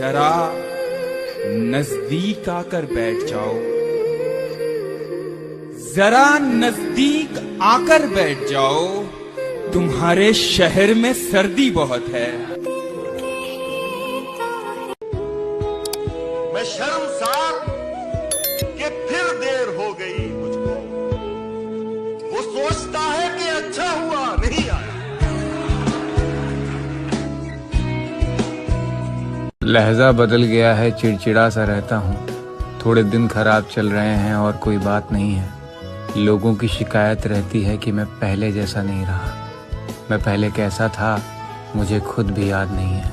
जरा नजदीक आकर बैठ जाओ, जरा नजदीक आकर बैठ जाओ, तुम्हारे शहर में सर्दी बहुत है। मैं शर्मसार कि फिर देर हो गई मुझको, वो सोचता है कि अच्छा हुआ नहीं आया। लहजा बदल गया है, चिड़चिड़ा सा रहता हूँ। थोड़े दिन खराब चल रहे हैं और कोई बात नहीं है। लोगों की शिकायत रहती है कि मैं पहले जैसा नहीं रहा। मैं पहले कैसा था मुझे खुद भी याद नहीं है।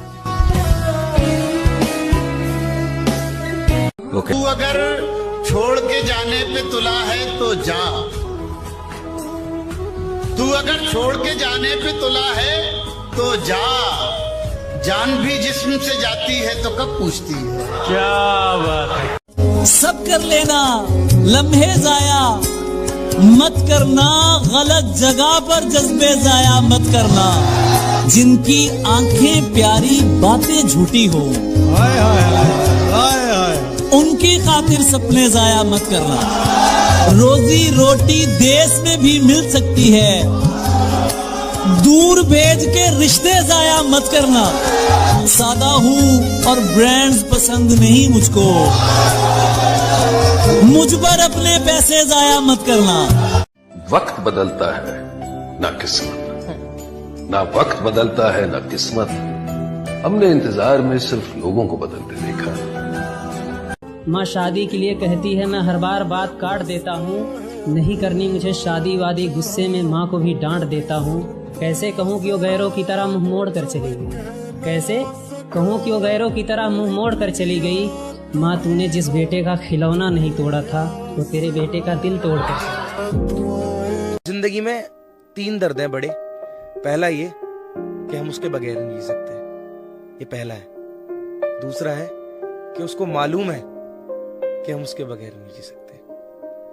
तू अगर छोड़ के जाने पे तुला है तो जा, तू अगर छोड़ के जाने पे तुला है तो जा। जान भी जिस्म से जाती है तो कब पूछती है। क्या बात है। सब कर लेना लम्हे जाया मत करना, गलत जगह पर जज्बे जाया मत करना। जिनकी आंखें प्यारी बातें झूठी हो, हाय हाय हाय हाय, उनकी खातिर सपने जाया मत करना। रोजी रोटी देश में भी मिल सकती है, दूर भेज के रिश्ते जाया मत करना। सादा हूँ और ब्रांड्स पसंद नहीं मुझको, मुझ पर अपने पैसे जाया मत करना। वक्त बदलता है ना किस्मत, ना वक्त बदलता है ना किस्मत। हमने इंतजार में सिर्फ लोगों को बदलते देखा। माँ शादी के लिए कहती है, मैं हर बार बात काट देता हूँ। नहीं करनी मुझे शादी वादी, गुस्से में माँ को भी डांट देता हूँ। कैसे कहूँ कि वो गैरों की तरह मुंह मोड़ कर चली गई, कैसे कहूँ कि वो गैरों की तरह मुंह मोड़ कर चली गई। माँ तूने जिस बेटे का खिलौना नहीं तोड़ा था, वो तेरे बेटे का दिल तोड़ कर। जिंदगी में 3 दर्द हैं बड़े। पहला ये कि हम उसके बगैर नहीं जी सकते, ये पहला है। दूसरा है कि उसको मालूम है कि हम उसके बगैर नहीं जी सकते,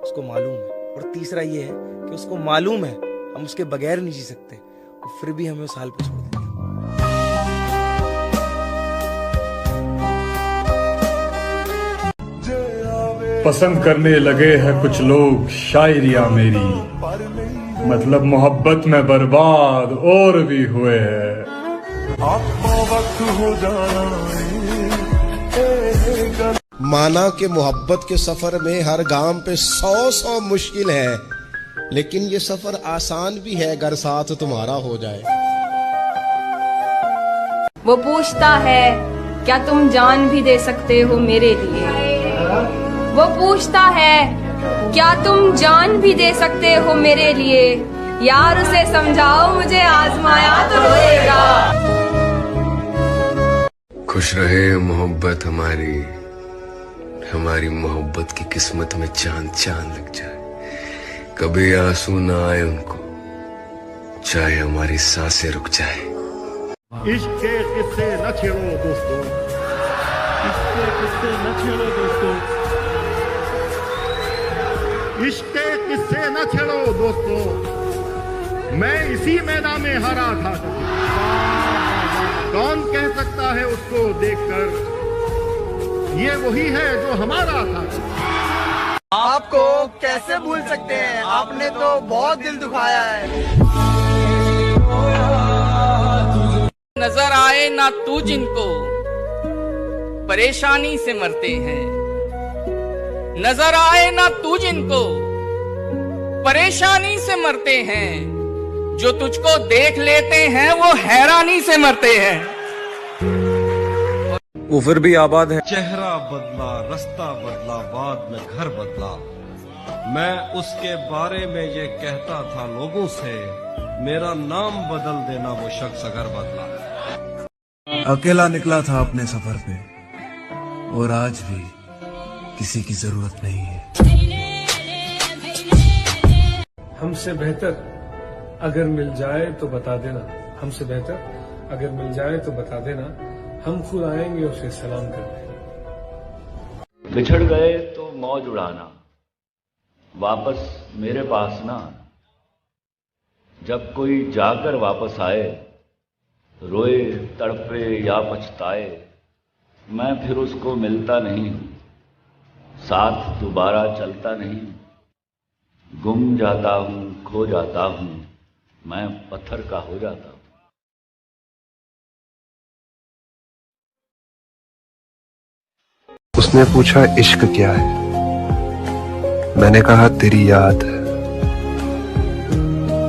उसको मालूम है। और तीसरा ये है कि उसको मालूम है हम उसके बगैर नहीं जी सकते, और फिर भी हमें उस हाल पे छोड़ देते। पसंद करने लगे हैं कुछ लोग शायरिया मेरी, मतलब मोहब्बत में बर्बाद और भी हुए हैं। माना कि मोहब्बत के सफर में हर गाम पे 100 मुश्किल है, लेकिन ये सफर आसान भी है अगर साथ तुम्हारा हो जाए। वो पूछता है क्या तुम जान भी दे सकते हो मेरे लिए। वो पूछता है क्या तुम जान भी दे सकते हो मेरे लिए। यार उसे समझाओ मुझे आजमाया तो रोएगा। खुश रहे मोहब्बत हमारी, हमारी मोहब्बत की किस्मत में चांद चांद लग जाए। कभी आंसू ना आए उनको, चाहे हमारी सांसें रुक जाए। इश्क के किस्से न छेड़ो दोस्तों, इश्क के किस्से न छेड़ो दोस्तों, इश्क के किस्से न छेड़ो दोस्तों। मैं इसी मैदान में हारा था, कौन कह सकता है उसको देखकर ये वही है जो हमारा था। आपको कैसे भूल सकते हैं, आपने तो बहुत दिल दुखाया है। नजर आए ना तू जिनको परेशानी से मरते हैं, नजर आए ना तू जिनको परेशानी से मरते हैं। जो तुझको देख लेते हैं वो हैरानी से मरते हैं। वो फिर भी आबाद है। चेहरा बदला, रास्ता बदला, बाद में घर बदला। मैं उसके बारे में ये कहता था लोगों से, मेरा नाम बदल देना वो शख्स अगर बदला। अकेला निकला था अपने सफर पे, और आज भी किसी की जरूरत नहीं है। हमसे बेहतर अगर मिल जाए तो बता देना, हमसे बेहतर अगर मिल जाए तो बता देना, हम खुद आएंगे उसे सलाम करने। बिछड़ गए तो मौज उड़ाना, वापस मेरे पास ना आना। जब कोई जाकर वापस आए, रोए तड़पे या पछताए, मैं फिर उसको मिलता नहीं हूं, साथ दोबारा चलता नहीं, गुम जाता हूं, खो जाता हूं, मैं पत्थर का हो जाता हूं। उसने पूछा इश्क क्या है, मैंने कहा तेरी याद है।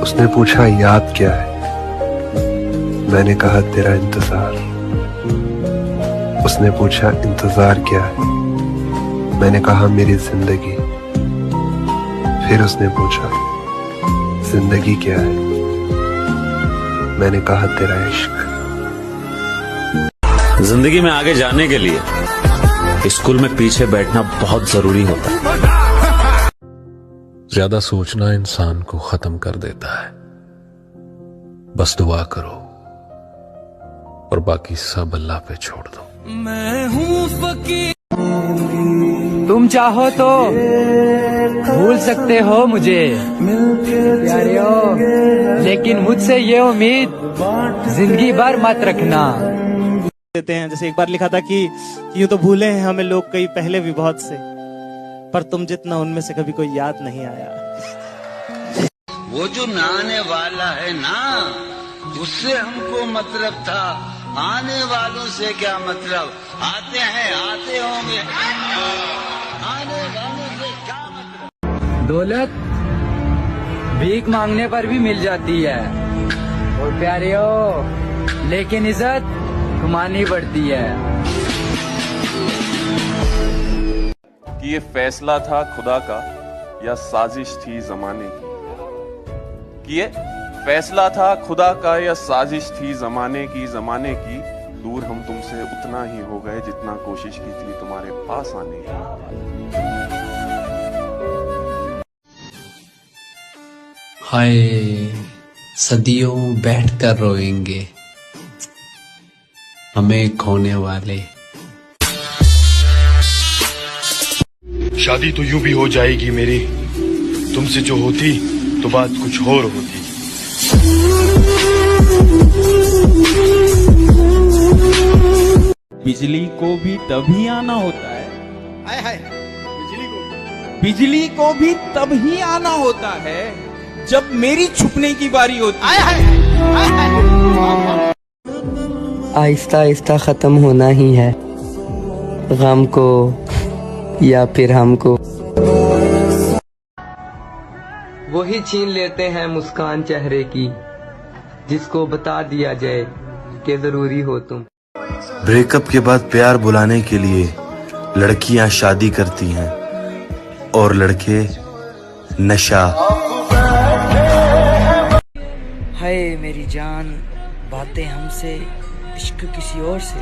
उसने पूछा याद क्या है, मैंने कहा तेरा इंतजार। उसने पूछा इंतजार क्या है, मैंने कहा मेरी जिंदगी। फिर उसने पूछा जिंदगी क्या है, मैंने कहा तेरा इश्क। जिंदगी में आगे जाने के लिए स्कूल में पीछे बैठना बहुत जरूरी होता है। ज्यादा सोचना इंसान को खत्म कर देता है। बस दुआ करो और बाकी सब अल्लाह पे छोड़ दो। मैं हूँ फकीर, तुम चाहो तो भूल सकते हो मुझे प्यारियो, लेकिन मुझसे ये उम्मीद जिंदगी भर मत रखना। देते हैं जैसे एक बार लिखा था कि यूं तो भूले हैं हमें लोग कई पहले भी बहुत से, पर तुम जितना उनमें से कभी कोई याद नहीं आया। वो जो नहाने वाला है ना, उससे हमको मतलब था, आने वालों से क्या मतलब। आते हैं आते होंगे, आने वालों से क्या मतलब। दौलत भीख मांगने पर भी मिल जाती है और प्यारियो, लेकिन इज्जत कमानी पड़ती है। कि ये फैसला था खुदा का या साजिश थी जमाने की, कि ये फैसला था खुदा का या साजिश थी जमाने की। दूर हम तुमसे उतना ही हो गए जितना कोशिश की थी तुम्हारे पास आने की। हाय सदियों बैठ कर रोएंगे हमें खोने वाले। शादी तो यूं भी हो जाएगी मेरी, तुमसे जो होती तो बात कुछ और होती। बिजली को भी तभी आना होता है, बिजली को भी तभी आना होता है जब मेरी छुपने की बारी होती है। आहिस्ता आहिस्ता खत्म होना ही है, गम को या फिर हमको। वही छीन लेते हैं मुस्कान चेहरे की, जिसको बता दिया जाए कि जरूरी हो तुम। ब्रेकअप के बाद प्यार बुलाने के लिए लड़कियां शादी करती हैं और लड़के नशा। हाय मेरी जान, बातें हमसे, इश्क किसी और से।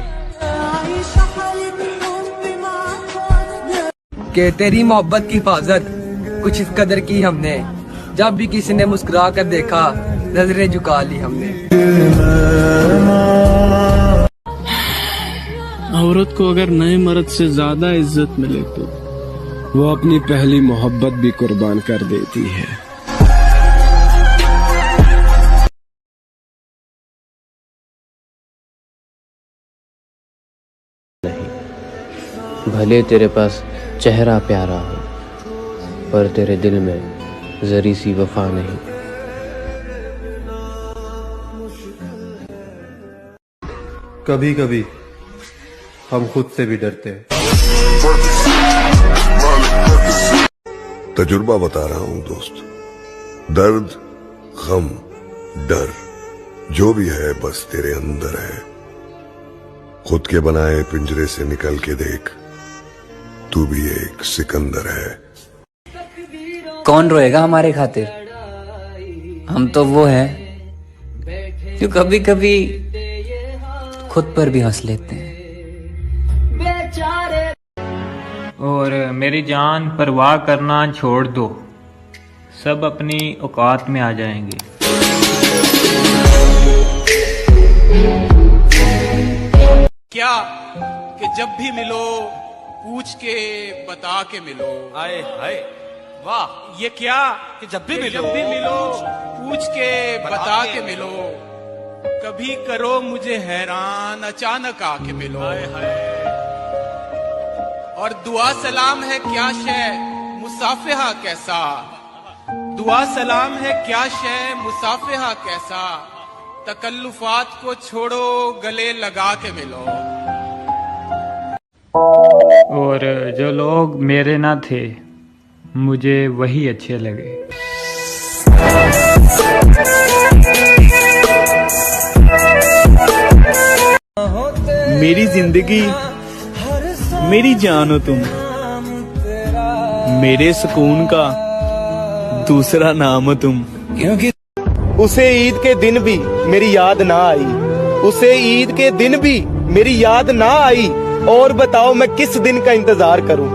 के तेरी मोहब्बत की हिफाजत कुछ इस कदर की हमने, जब भी किसी ने मुस्कुरा कर देखा नजरें झुका ली हमने। औरत को अगर नए मर्द से ज्यादा इज्जत मिले तो वो अपनी पहली मोहब्बत भी कुर्बान कर देती है। भले तेरे पास चेहरा प्यारा हो, पर तेरे दिल में जरी सी वफा नहीं। कभी कभी हम खुद से भी डरते हैं। तजुर्बा बता रहा हूं दोस्त, दर्द, गम, डर जो भी है बस तेरे अंदर है। खुद के बनाए पिंजरे से निकल के देख, तू भी एक सिकंदर है। कौन रोएगा हमारे खातिर, हम तो वो हैं जो कभी कभी खुद पर भी हंस लेते हैं। और मेरी जान परवाह करना छोड़ दो, सब अपनी औकात में आ जाएंगे। क्या कि जब भी मिलो पूछ के बता के मिलो। आए हाय वाह, ये क्या कि जब भी मिलो पूछ के बता के मिलो। कभी करो मुझे हैरान अचानक आके मिलो। आए हाय और दुआ सलाम है क्या शय मुसाफिहा कैसा, दुआ सलाम है क्या शय मुसाफिहा कैसा, तकल्लुफात को छोड़ो गले लगा के मिलो। और जो लोग मेरे ना थे मुझे वही अच्छे लगे। मेरी जिंदगी मेरी जान हो तुम, मेरे सुकून का दूसरा नाम हो तुम। क्योंकि उसे ईद के दिन भी मेरी याद ना आई, उसे ईद के दिन भी मेरी याद ना आई, और बताओ मैं किस दिन का इंतजार करूं।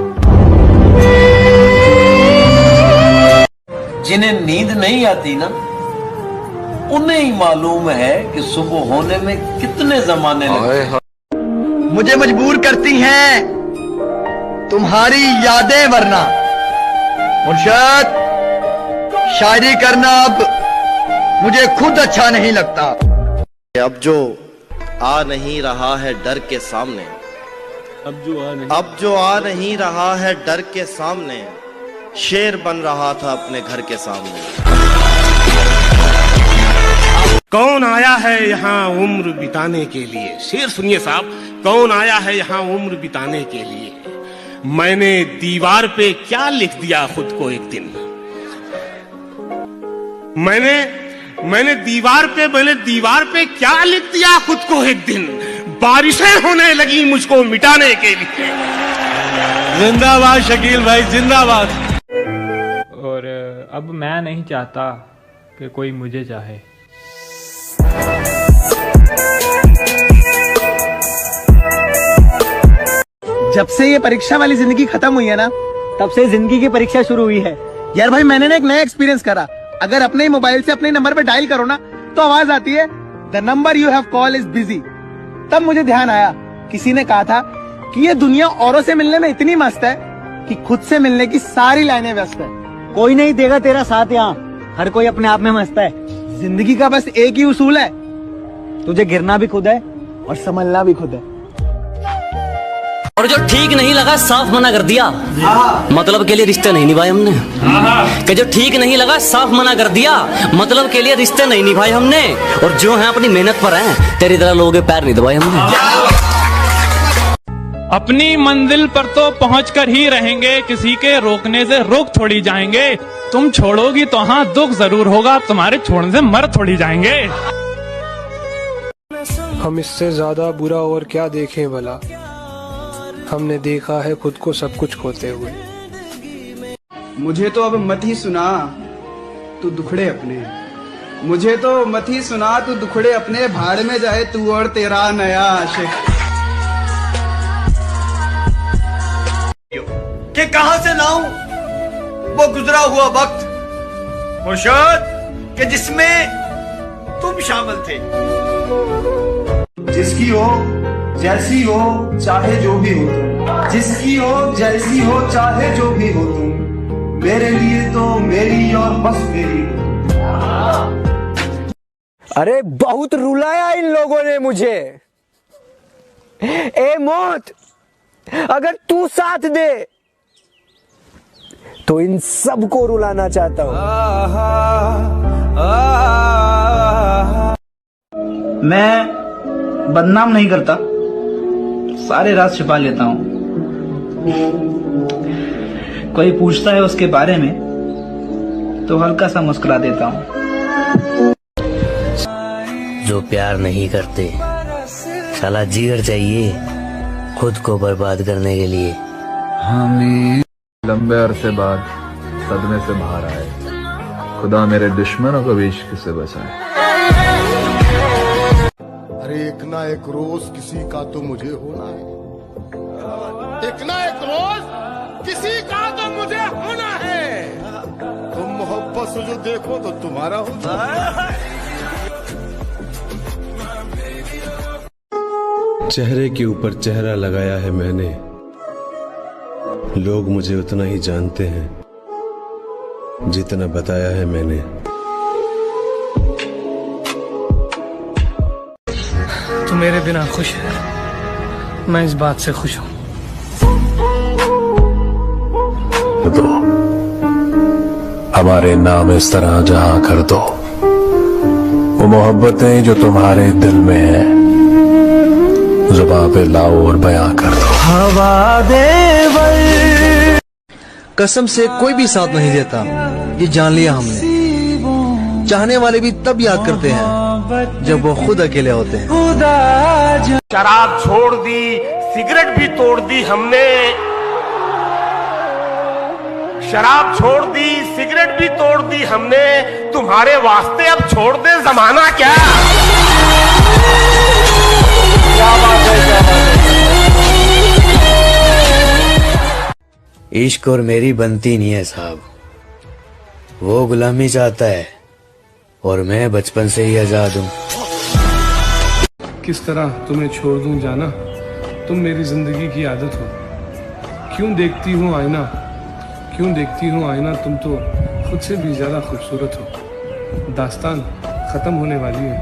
जिन्हें नींद नहीं आती ना, उन्हें ही मालूम है कि सुबह होने में कितने जमाने लगते। मुझे मजबूर करती हैं तुम्हारी यादें, वरना मुर्शद शायरी करना अब मुझे खुद अच्छा नहीं लगता। अब जो आ नहीं रहा है डर के सामने, अब जो आ नहीं रहा है डर के सामने, शेर बन रहा था अपने घर के सामने। कौन आया है यहाँ उम्र बिताने के लिए, शेर सुनिए साहब, कौन आया है यहाँ उम्र बिताने के लिए, मैंने दीवार पे क्या लिख दिया खुद को एक दिन, मैंने दीवार पे क्या लिख दिया खुद को एक दिन, बारिशें होने लगी मुझको मिटाने के लिए। जिंदाबाद शकील भाई, जिंदाबाद। और अब मैं नहीं चाहता कि कोई मुझे चाहे। जब से ये परीक्षा वाली जिंदगी खत्म हुई है ना, तब से जिंदगी की परीक्षा शुरू हुई है। यार भाई मैंने ना एक नया एक्सपीरियंस करा। अगर अपने ही मोबाइल से अपने नंबर पे डायल करो ना, तो आवाज आती है the number you have call is busy. तब मुझे ध्यान आया, किसी ने कहा था कि ये दुनिया औरों से मिलने में इतनी मस्त है कि खुद से मिलने की सारी लाइनें व्यस्त है। कोई नहीं देगा तेरा साथ यहाँ, हर कोई अपने आप में मस्त है। जिंदगी का बस एक ही उसूल है, तुझे गिरना भी खुद है और संभलना भी खुद है। और जो ठीक नहीं लगा साफ मना कर दिया, मतलब के लिए रिश्ते नहीं निभाए हमने। कि जो ठीक नहीं लगा साफ मना कर दिया, मतलब के लिए रिश्ते नहीं निभाए हमने। और जो है अपनी मेहनत पर हैं, तेरी तरह लोगों के पैर नहीं दबाए हमने। अपनी मंजिल पर तो पहुंचकर ही रहेंगे, किसी के रोकने से रोक थोड़ी जाएंगे। तुम छोड़ोगी तो हाँ दुख जरूर होगा, तुम्हारे छोड़ने से मर थोड़ी जाएंगे। हम इससे ज्यादा बुरा और क्या देखें भला, हमने देखा है खुद को सब कुछ खोते हुए। मुझे तो अब मत ही सुना तू दुखड़े अपने, मुझे तो मत ही सुना तू दुखड़े अपने, भाड़ में जाए तू और तेरा नया आशिक। कि कहां से लाऊं वो गुजरा हुआ वक्त मुर्शद कि जिसमें तुम शामिल थे। जिसकी हो जैसी हो चाहे जो भी हो तुम, जिसकी हो जैसी हो चाहे जो भी हो तुम, मेरे लिए तो मेरी और बस मेरी हो। अरे बहुत रुलाया इन लोगों ने मुझे। ए मौत, अगर तू साथ दे तो इन सबको रुलाना चाहता हूं। मैं बदनाम नहीं करता, सारे राज छिपा लेता हूं। कोई पूछता है उसके बारे में तो हल्का सा मुस्कुरा देता हूं। जो प्यार नहीं करते साला जिगर चाहिए खुद को बर्बाद करने के लिए। हमें लंबे अरसे बाद सदमे से बाहर आए, खुदा मेरे दुश्मनों को भी इश्क से बचाए। अरे एक ना एक रोज किसी का तो मुझे होना है, एक ना एक रोज किसी का तो मुझे होना है। तुम मोहब्बत से जो देखो तो तुम्हारा होता है। चेहरे के ऊपर चेहरा लगाया है मैंने, लोग मुझे उतना ही जानते हैं जितना बताया है मैंने। तू मेरे बिना खुश है, मैं इस बात से खुश हूं। दो, हमारे नाम इस तरह जहां कर दो, वो मोहब्बतें जो तुम्हारे दिल में है जुबां पे लाओ और बयां कर दो। हवा दे कसम से कोई भी साथ नहीं देता, ये जान लिया हमने। चाहने वाले भी तब याद करते हैं जब वो खुद अकेले होते हैं। शराब छोड़ दी, सिगरेट भी तोड़ दी हमने, शराब छोड़ दी, सिगरेट भी तोड़ दी हमने, तुम्हारे वास्ते अब छोड़ दे जमाना क्या? क्या बात है, क्या बात है। इश्क और मेरी बनती नहीं है साहब, वो गुलामी चाहता है और मैं बचपन से ही आजाद हूँ। किस तरह तुम्हें छोड़ दूं जाना, तुम मेरी जिंदगी की आदत हो। क्यों देखती हूँ आईना, क्यों देखती हूँ आईना, तुम तो खुद से भी ज्यादा खूबसूरत हो। दास्तान खत्म होने वाली है,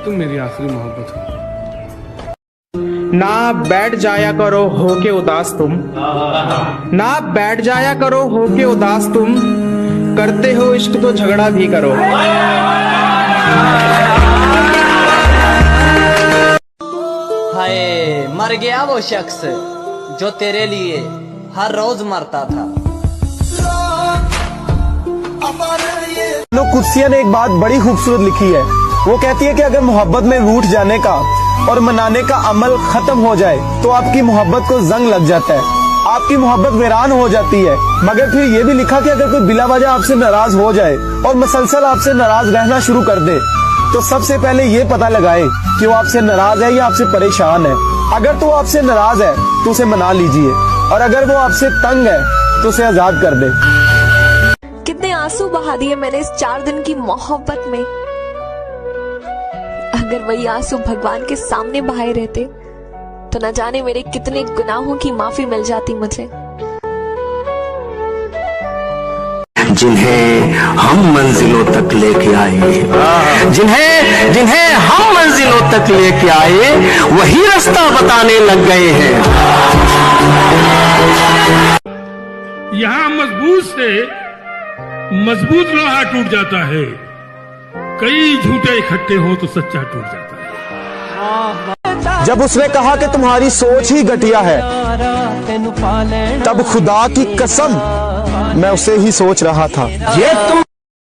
तुम मेरी आखिरी मोहब्बत हो। ना बैठ जाया करो होके उदास तुम, ना बैठ जाया करो होके उदास तुम, करते हो इश्क तो झगड़ा भी करो। हाय मर गया वो शख्स जो तेरे लिए हर रोज मरता था। कुदसिया ने एक बात बड़ी खूबसूरत लिखी है। वो कहती है कि अगर मोहब्बत में रूठ जाने का और मनाने का अमल खत्म हो जाए तो आपकी मोहब्बत को जंग लग जाता है, आपकी मोहब्बत वीरान हो जाती है। मगर फिर ये भी लिखा कि अगर कोई बिला वजह आपसे नाराज हो जाए और मुसलसल आपसे नाराज रहना शुरू कर दे तो सबसे पहले ये पता लगाए कि वो आपसे नाराज है या आपसे परेशान है। अगर तो आपसे नाराज है तो उसे मना लीजिए, और अगर वो आपसे तंग है तो उसे आजाद कर दे। कितने आंसू बहा दिए मैंने इस 4 दिन की मोहब्बत में। अगर वही आंसू भगवान के सामने बहाए रहते तो न जाने मेरे कितने गुनाहों की माफी मिल जाती मुझे। जिन्हें हम मंजिलों तक लेके आए, जिन्हें हम मंजिलों तक लेके आए, वही रास्ता बताने लग गए हैं। यहाँ मजबूत से मजबूत लोहा टूट जाता है, कई झूठे इकट्ठे हो तो सच्चा टूट जाता है। जब उसने कहा कि तुम्हारी सोच ही घटिया है, तब खुदा की कसम मैं उसे ही सोच रहा था। ये तुम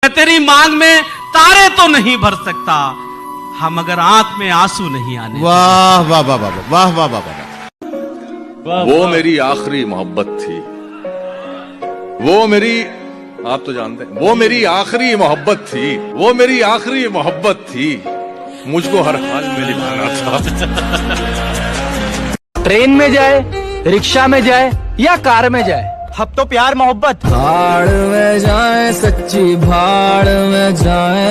तेरी मांग में तारे तो नहीं भर सकता, हम अगर आंख में आंसू नहीं आने। वाह वाह वाह वाह वाह वाह वाह। वो मेरी आखिरी मोहब्बत थी, वो मेरी, आप तो जानते हैं, वो मेरी आखिरी मोहब्बत थी, वो मेरी आखिरी मोहब्बत थी, मुझको हर हाल में निभाना था। ट्रेन में जाए, रिक्शा में जाए या कार में जाए, अब तो प्यार मोहब्बत। भाड़ में जाए सच्ची भाड़ में जाए।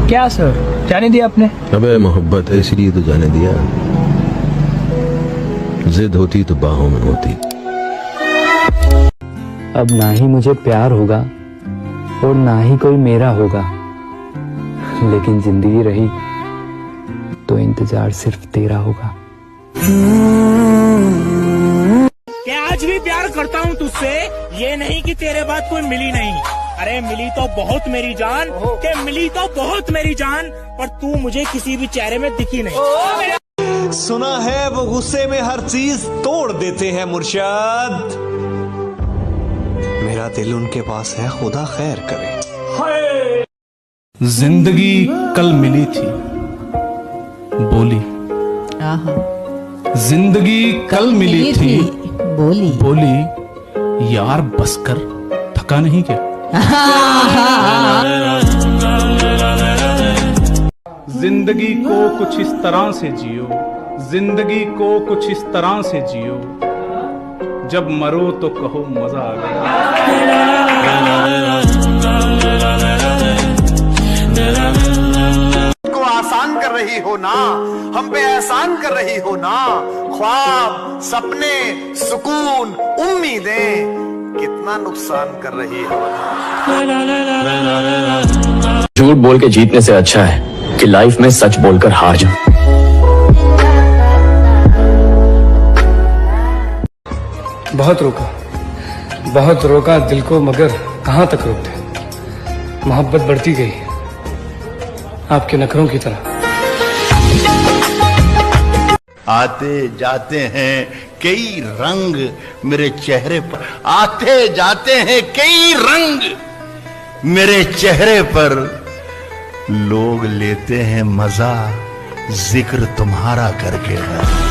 क्या सर, जाने दिया आपने? अबे मोहब्बत है इसलिए तो जाने दिया, जिद होती तो बाहों में होती। अब ना ही मुझे प्यार होगा और ना ही कोई मेरा होगा, लेकिन जिंदगी रही तो इंतजार सिर्फ तेरा होगा। क्या आज भी प्यार करता हूँ तुझसे, ये नहीं कि तेरे बाद कोई मिली नहीं। अरे मिली तो बहुत मेरी जान, के मिली तो बहुत मेरी जान, पर तू मुझे किसी भी चेहरे में दिखी नहीं। सुना है वो गुस्से में हर चीज तोड़ देते हैं मुर्शद। मेरा दिल उनके पास है, खुदा खैर करे। जिंदगी कल मिली थी, बोली। जिंदगी कल मिली थी, बोली यार बस कर, थका नहीं क्या? जिंदगी को कुछ इस तरह से जियो, जिंदगी को कुछ इस तरह से जियो, जब मरो तो कहो मजा आ गया। को आसान कर रही हो ना, हम पे एहसान कर रही हो ना, ख्वाब, सपने, सुकून, उम्मीदें कितना नुकसान कर रही हो। झूठ बोल के जीतने से अच्छा है कि लाइफ में सच बोलकर हार जाओ। बहुत रोका दिल को, मगर कहाँ तक रोकते। मोहब्बत बढ़ती गई आपके नखरों की तरह। आते जाते हैं कई रंग मेरे चेहरे पर, आते जाते हैं कई रंग मेरे चेहरे पर, लोग लेते हैं मजा जिक्र तुम्हारा करके है।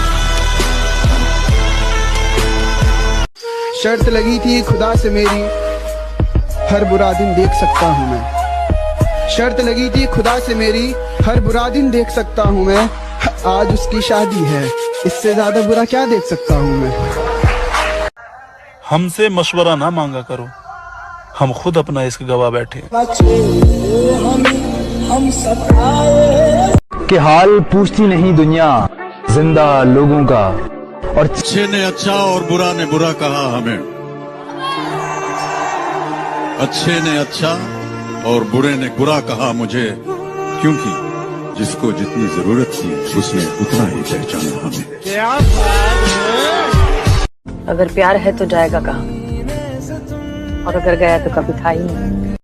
शर्त लगी थी खुदा से मेरी, हर बुरा दिन देख सकता हूँ मैं। शर्त लगी थी खुदा से मेरी, हर बुरा दिन देख सकता हूँ मैं। आज उसकी शादी है, इससे ज्यादा बुरा क्या देख सकता हूँ मैं। हमसे मशवरा ना मांगा करो, हम खुद अपना इश्क गवा बैठे। कि हाल पूछती नहीं दुनिया जिंदा लोगों का, और अच्छे ने अच्छा और बुरा ने बुरा कहा हमें, अच्छे ने अच्छा और बुरे ने बुरा कहा मुझे, क्योंकि जिसको जितनी जरूरत थी उसने उतना ही पहचाना हमें। अगर प्यार है तो जाएगा कहाँ, और अगर गया तो कभी था ही नहीं।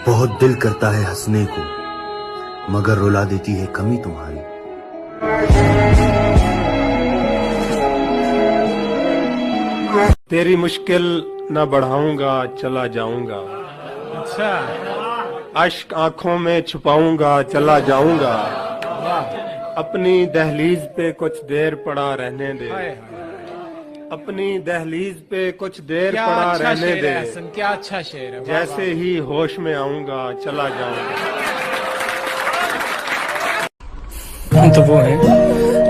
बहुत दिल करता है हंसने को, मगर रुला देती है कमी तुम्हारी। तेरी मुश्किल न बढ़ाऊंगा चला जाऊंगा, अच्छा अश्क आंखों में छुपाऊंगा चला जाऊंगा, अपनी दहलीज पे कुछ देर पड़ा रहने दे, अपनी दहलीज पे कुछ देर पड़ा अच्छा रहने दे, क्या अच्छा शेर है। जैसे ही होश में आऊंगा चला जाऊंगा। हम तो वो हैं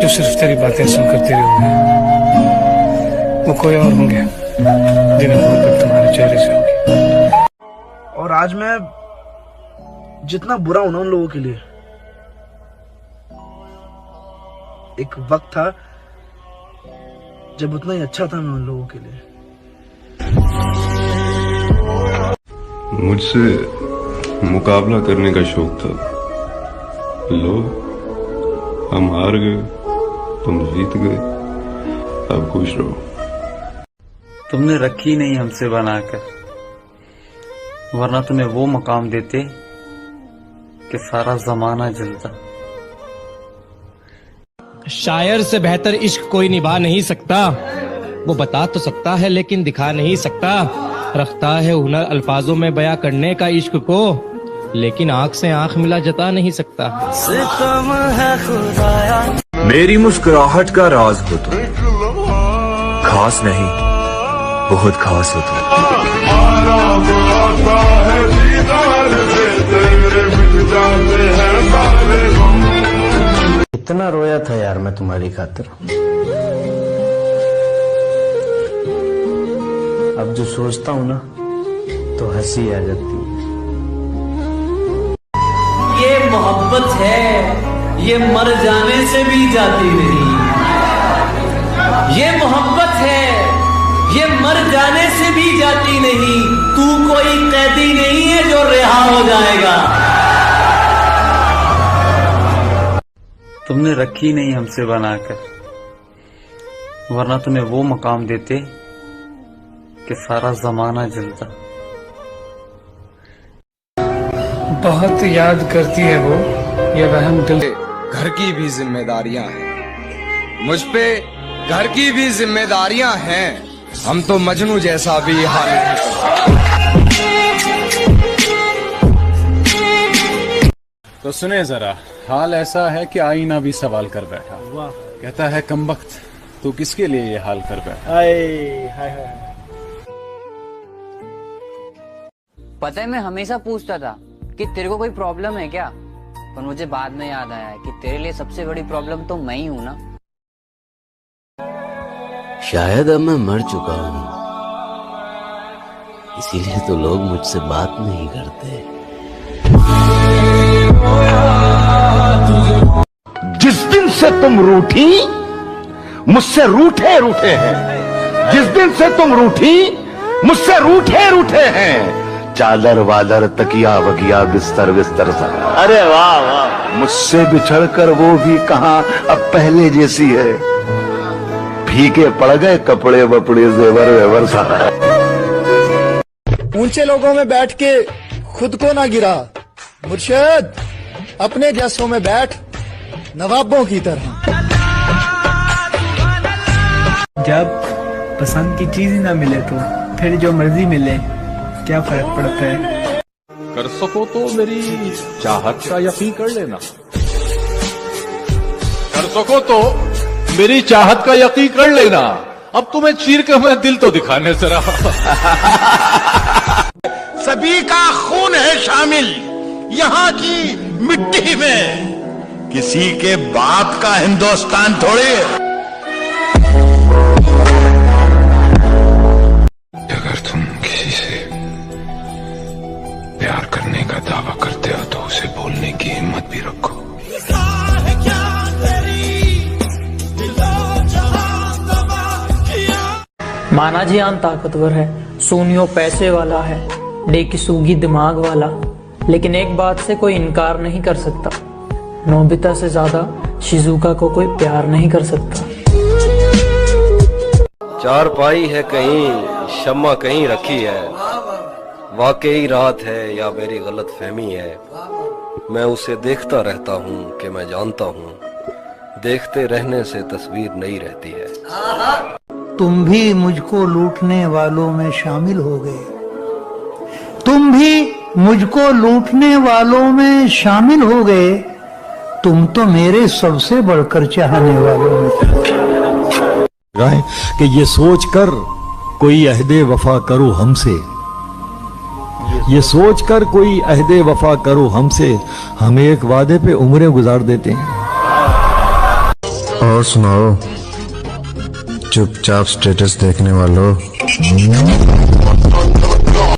जो सिर्फ तेरी बातें सुनकर तेरे होंगे, वो कोई और होंगे जिन्हें मोहब्बत तुम्हारे चेहरे से होगी। और आज मैं जितना बुरा हूं ना उन लोगों के लिए, एक वक्त था जब उतना ही अच्छा था मैं उन लोगों के लिए। मुझसे मुकाबला करने का शौक था, लो हम हार गए, तुम जीत गए, अब खुश रहो। तुमने रखी नहीं हमसे बनाकर, वरना तुम्हें वो मकाम देते कि सारा जमाना जलता। शायर से बेहतर इश्क कोई निभा नहीं सकता, वो बता तो सकता है लेकिन दिखा नहीं सकता। रखता है हुनर अल्फाजों में बयां करने का इश्क को, लेकिन आंख से आंख मिला जता नहीं सकता। मेरी मुस्कुराहट का राज हो तुम, खास नहीं बहुत खास हो तुम। कितना रोया था यार मैं तुम्हारी खातिर, अब जो सोचता हूँ ना तो हंसी आ जाती है। ये मोहब्बत है, ये मर जाने से भी जाती नहीं। ये मोहब्बत है, ये मर जाने से भी जाती नहीं। तू कोई कैदी नहीं है जो रिहा हो जाएगा। तुमने रखी नहीं हमसे बनाकर, वरना तुम्हें वो मकाम देते कि सारा जमाना जलता। बहुत याद करती है वो ये वहम दिल। घर की भी जिम्मेदारियां हैं, मुझ पे घर की भी जिम्मेदारियां हैं। हम तो मजनू जैसा भी हाल नहीं करते। तो सुने जरा, हाल ऐसा है कि आईना भी सवाल कर बैठा। कहता है कमबख्त, तू किसके लिए ये हाल कर बैठा। पता है मैं हमेशा पूछता था कि तेरे को कोई प्रॉब्लम है क्या, पर मुझे बाद में याद आया कि तेरे लिए सबसे बड़ी प्रॉब्लम तो मैं ही हूं ना। शायद अब मैं मर चुका हूं, इसीलिए तो लोग मुझसे बात नहीं करते। जिस दिन से तुम रूठी मुझसे रूठे रूठे हैं, जिस दिन से तुम रूठी मुझसे रूठे रूठे हैं। चादर वादर तकिया वकिया बिस्तर बिस्तर सा, अरे वाह वाह। मुझसे बिछड़कर वो भी कहां अब पहले जैसी है, फीके पड़ गए कपड़े वपड़े जेवर वेवर सारा। ऊंचे लोगों में बैठ के खुद को ना गिरा मुर्शिद, अपने जैसों में बैठ नवाबों की तरह। जब पसंद की चीज ही ना मिले तो फिर जो मर्जी मिले क्या फर्क पड़ता है। कर सको तो मेरी चाहत का यकीन कर लेना, कर सको तो मेरी चाहत का यकीन कर लेना। अब तुम्हें चीर के मैं दिल तो दिखाने से रहा। सभी का खून है शामिल यहाँ की मिट्टी में, किसी के बाप का हिंदुस्तान थोड़ी है। अगर तुम किसी से प्यार करने का दावा करते हो तो उसे बोलने की हिम्मत भी रखो। माना जियान ताकतवर है, सोनियो पैसे वाला है, डेकिसुगी दिमाग वाला, लेकिन एक बात से कोई इनकार नहीं कर सकता, नोबिता से ज्यादा शिजुका को कोई प्यार नहीं कर सकता। चारपाई है कहीं, शम्मा कहीं रखी है, वाकई रात है या मेरी गलत फहमी है। मैं उसे देखता रहता हूँ कि मैं जानता हूँ, देखते रहने से तस्वीर नहीं रहती है। तुम भी मुझको लूटने वालों में शामिल हो गए, तुम भी मुझको लूटने वालों में शामिल हो गए, तुम तो मेरे सबसे बढ़कर चाहने वालों में। कि ये सोच कर कोई अहदे वफा करो हमसे, ये सोच कर कोई अहदे वफा करो हमसे, हम एक वादे पे उम्रें गुजार देते हैं। और सुनाओ चुपचाप स्टेटस देखने वालों।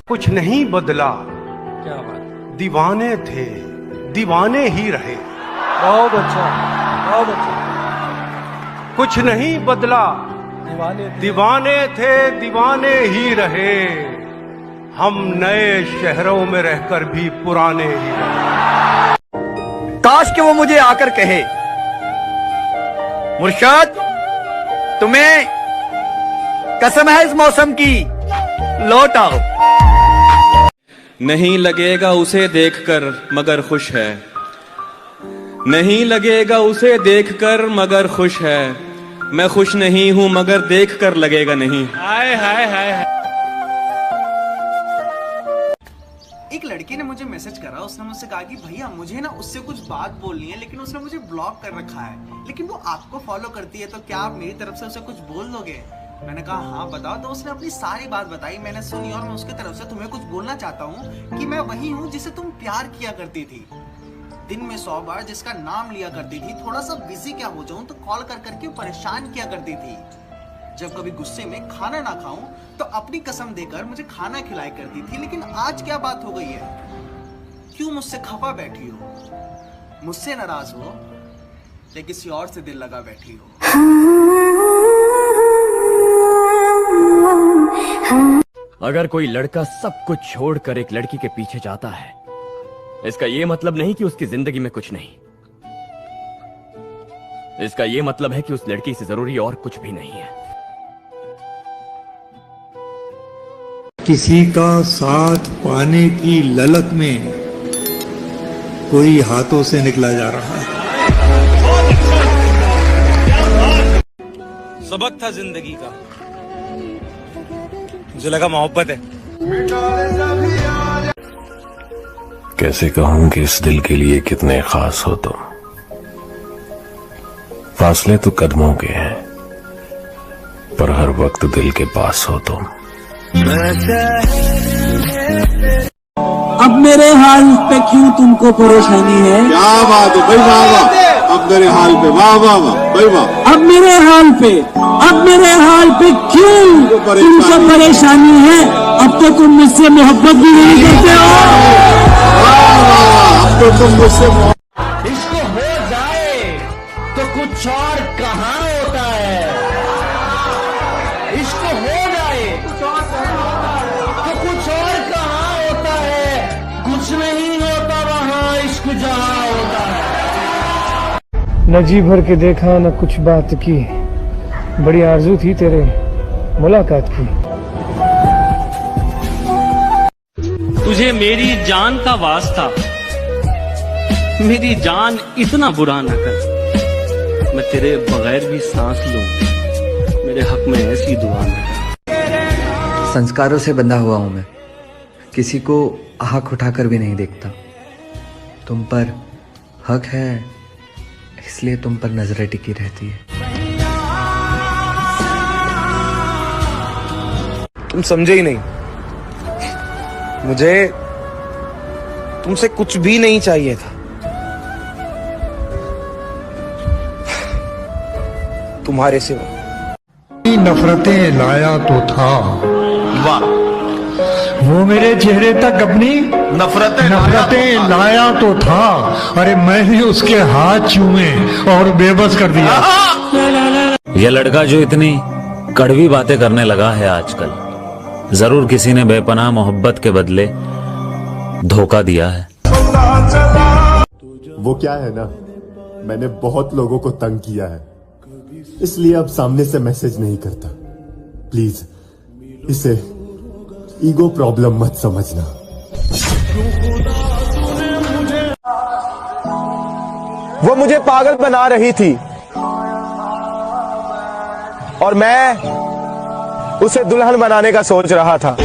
कुछ नहीं बदला, क्या बात, दीवाने थे दीवाने ही रहे। बहुत अच्छा, बहुत अच्छा। कुछ नहीं बदला, दीवाने थे दीवाने ही रहे, हम नए शहरों में रहकर भी पुराने ही रहे। काश कि वो मुझे आकर कहे, मुर्शिद तुम्हें कसम है इस मौसम की, लौट आओ। नहीं लगेगा उसे देखकर मगर खुश है, नहीं लगेगा उसे देखकर मगर खुश है, मैं खुश नहीं हूं मगर देखकर लगेगा नहीं। हाय हाय हाय। एक लड़के ने मुझे मैसेज करा, उसने मुझसे कहा कि भैया मुझे ना उससे कुछ बात बोलनी है, लेकिन उसने मुझे ब्लॉक कर रखा है, लेकिन वो आपको फॉलो करती है, तो क्या आप मेरी तरफ से उसे कुछ बोल दोगे? मैंने कहा हाँ बताओ। तो उसने अपनी सारी बात बताई, मैंने सुनी, और मैं उसके तरफ से तुम्हें कुछ बोलना चाहता हूँ कि मैं वही हूँ जिसे तुम प्यार किया करती थी, दिन में 100 बार जिसका नाम लिया करती थी, थोड़ा सा बिजी क्या हो जाऊं तो कॉल कर करके परेशान किया करती थी, जब कभी गुस्से में खाना ना खाऊं तो अपनी कसम देकर मुझे खाना खिलाया करती थी। लेकिन आज क्या बात हो गई है, क्यों मुझसे खफा बैठी हो, मुझसे नाराज हो या किसी और से दिल लगा बैठी हो? अगर कोई लड़का सब कुछ छोड़कर एक लड़की के पीछे जाता है, इसका ये मतलब नहीं कि उसकी जिंदगी में कुछ नहीं, इसका ये मतलब है कि उस लड़की से जरूरी और कुछ भी नहीं है। किसी का साथ पाने की ललक में कोई हाथों से निकला जा रहा है। सबक था जिंदगी का, मुझे लगा मोहब्बत है। कैसे कहूं कि इस दिल के लिए कितने खास हो तुम, फासले तो कदमों के हैं पर हर वक्त दिल के पास हो तुम। अब मेरे हाल पे क्यों तुमको परेशानी है? क्या बात है भाई, वाह वाह। अब मेरे हाल पे वाह वाह वाह भाई वाह। अब मेरे हाल पे क्यों तुमको परेशानी है? अब तो तुम मुझसे मोहब्बत भी नहीं करते हो। अब तो तुम मुझसे इसको हो जाए तो कुछ और कहाँ होता है, इसको हो जाए तो कुछ और कहाँ होता है, कुछ नहीं होता वहाँ इश्क जहाँ होता है। न जी भर के देखा न कुछ बात की, बड़ी आरज़ू थी तेरे मुलाकात की। तुझे मेरी जान का वास्ता, मेरी जान इतना बुरा न कर, मैं तेरे बगैर भी सांस लूं, मेरे हक में ऐसी दुआ न कर। संस्कारों से बंधा हुआ हूं मैं, किसी को आंख उठाकर भी नहीं देखता। तुम पर हक है इसलिए तुम पर नजरें टिकी रहती है। तुम समझे ही नहीं, मुझे तुमसे कुछ भी नहीं चाहिए था। तुम्हारे सिवा नफरतें लाया तो था, वाह, वो मेरे चेहरे तक अपनी नफरतें लाया तो था। अरे मैंने उसके हाथ चूमे और बेबस कर दिया। यह लड़का जो इतनी कड़वी बातें करने लगा है आजकल, जरूर किसी ने बेपनाह मोहब्बत के बदले धोखा दिया है। वो क्या है ना, मैंने बहुत लोगों को तंग किया है, इसलिए अब सामने से मैसेज नहीं करता। प्लीज इसे ईगो प्रॉब्लम मत समझना। वो मुझे पागल बना रही थी और मैं उसे दुल्हन बनाने का सोच रहा था।